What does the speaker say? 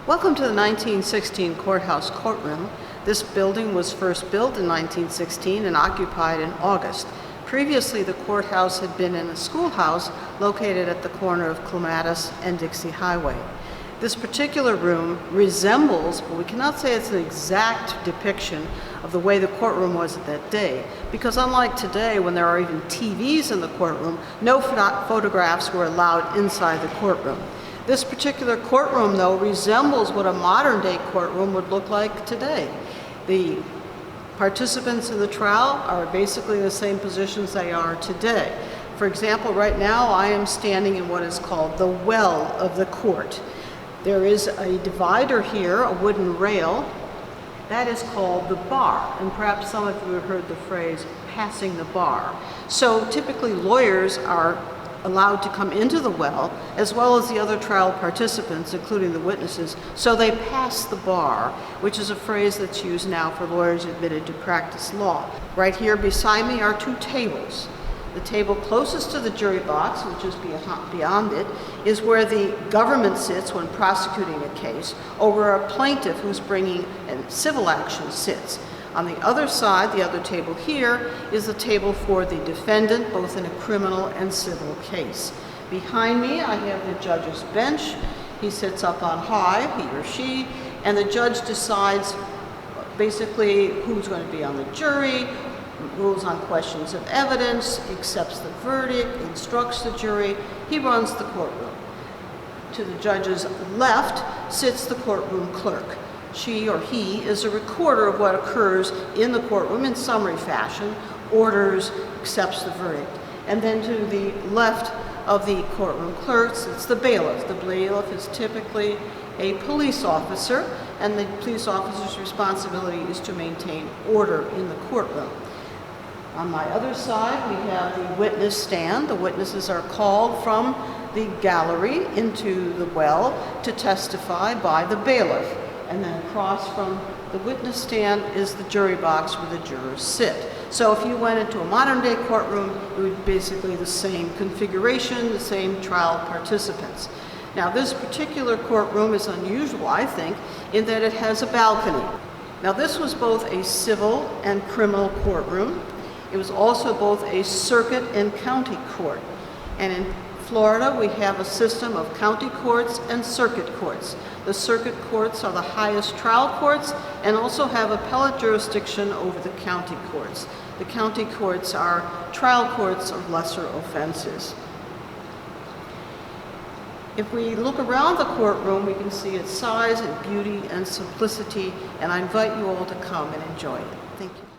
Welcome to the 1916 Courthouse Courtroom. This building was first built in 1916 and occupied in August. Previously, the courthouse had been in a schoolhouse located at the corner of Clematis and Dixie Highway. This particular room resembles, but we cannot say it's an exact depiction of the way the courtroom was at that day, because unlike today, when there are even TVs in the courtroom, no photographs were allowed inside the courtroom. This particular courtroom, though, resembles what a modern-day courtroom would look like today. The participants in the trial are basically in the same positions they are today. For example, right now I am standing in what is called the well of the court. There is a divider here, a wooden rail. That is called the bar, and perhaps some of you have heard the phrase, passing the bar. So typically lawyers are allowed to come into the well, as well as the other trial participants, including the witnesses, so they pass the bar, which is a phrase that's used now for lawyers admitted to practice law. Right here beside me are two tables. The table closest to the jury box, which is beyond it, is where the government sits when prosecuting a case, or where a plaintiff who's bringing a civil action sits. On the other side, the other table here, is the table for the defendant, both in a criminal and civil case. Behind me, I have the judge's bench. He sits up on high, he or she, and the judge decides basically who's going to be on the jury, rules on questions of evidence, accepts the verdict, instructs the jury. He runs the courtroom. To the judge's left sits the courtroom clerk. She or he is a recorder of what occurs in the courtroom in summary fashion, orders, accepts the verdict. And then to the left of the courtroom clerk sits the bailiff. The bailiff is typically a police officer, and the police officer's responsibility is to maintain order in the courtroom. On my other side, we have the witness stand. The witnesses are called from the gallery into the well to testify by the bailiff. And then across from the witness stand is the jury box where the jurors sit. So if you went into a modern-day courtroom, it would be basically the same configuration, the same trial participants. Now, this particular courtroom is unusual, I think, in that it has a balcony. Now, this was both a civil and criminal courtroom. It was also both a circuit and county court. And in Florida, we have a system of county courts and circuit courts. The circuit courts are the highest trial courts and also have appellate jurisdiction over the county courts. The county courts are trial courts of lesser offenses. If we look around the courtroom, we can see its size and beauty and simplicity, and I invite you all to come and enjoy it. Thank you.